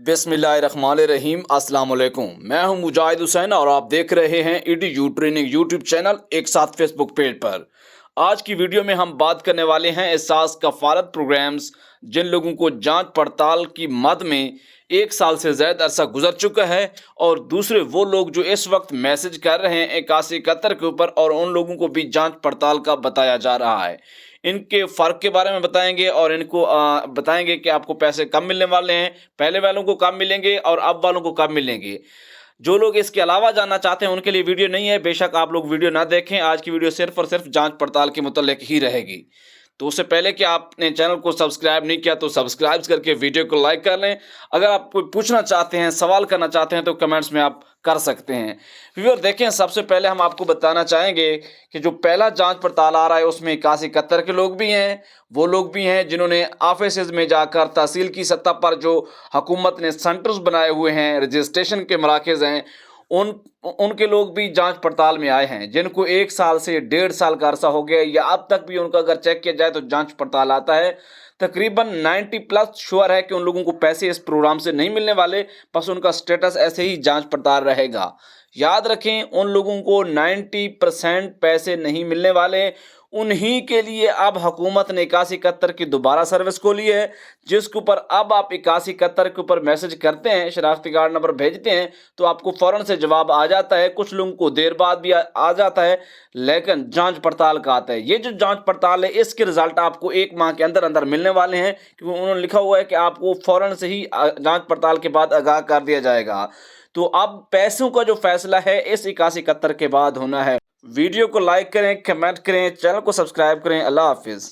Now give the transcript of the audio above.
बिस्मिल्लाहिर्रहमानिर्रहीम अस्सलाम वालेकुम। मैं हूं मुजाहिद हुसैन और आप देख रहे हैं EDU ट्रेनिंग यूट्यूब चैनल एक साथ फेसबुक पेज पर। आज की वीडियो में हम बात करने वाले हैं एहसास कफालत प्रोग्राम्स, जिन लोगों को जांच पड़ताल की मद में 1 साल से ज़्यादा अरसा गुजर चुका है, और दूसरे वो लोग जो इस वक्त मैसेज कर रहे हैं 8171 के ऊपर, और उन लोगों को भी जांच पड़ताल का बताया जा रहा है। इनके फ़र्क के बारे में बताएंगे और इनको बताएंगे कि आपको पैसे कब मिलने वाले हैं, पहले वालों को कब मिलेंगे और अब वालों को कब मिलेंगे। जो लोग इसके अलावा जानना चाहते हैं उनके लिए वीडियो नहीं है, बेशक आप लोग वीडियो ना देखें। आज की वीडियो सिर्फ और सिर्फ जांच पड़ताल के मुतल्लिक ही रहेगी। तो उससे पहले कि आपने चैनल को सब्सक्राइब नहीं किया तो सब्सक्राइब करके वीडियो को लाइक कर लें। अगर आप कोई पूछना चाहते हैं, सवाल करना चाहते हैं तो कमेंट्स में आप कर सकते हैं। व्यूअर देखें, सबसे पहले हम आपको बताना चाहेंगे कि जो पहला जांच पड़ताल आ रहा है उसमें 8171 के लोग भी हैं, वो लोग भी हैं जिन्होंने ऑफिस में जाकर तहसील की सतह पर जो हुकूमत ने सेंटर्स बनाए हुए हैं, रजिस्ट्रेशन के मराकज़ हैं, उनके लोग भी जांच पड़ताल में आए हैं, जिनको 1 साल से 1.5 साल का अरसा हो गया या अब तक भी उनका अगर चेक किया जाए तो जांच पड़ताल आता है। तकरीबन 90+ श्योर है कि उन लोगों को पैसे इस प्रोग्राम से नहीं मिलने वाले, बस उनका स्टेटस ऐसे ही जांच पड़ताल रहेगा। याद रखें, उन लोगों को 90% पैसे नहीं मिलने वाले। उन्हीं के लिए अब हुकूमत ने 8171 की दोबारा सर्विस खोली है, जिसके ऊपर अब आप 8171 के ऊपर मैसेज करते हैं, शनाख्ती कार्ड नंबर भेजते हैं तो आपको फ़ौरन से जवाब आ जाता है। कुछ लोगों को देर बाद भी आ जाता है, लेकिन जांच पड़ताल का आता है। ये जो जांच पड़ताल है इसके रिजल्ट आपको 1 माह के अंदर अंदर मिलने वाले हैं, क्योंकि उन्होंने लिखा हुआ है कि आपको फ़ौरन से ही जांच पड़ताल के बाद आगाह कर दिया जाएगा। तो अब पैसों का जो फैसला है इस 8171 के बाद होना है। वीडियो को लाइक करें, कमेंट करें, चैनल को सब्सक्राइब करें। अल्लाह हाफिज़।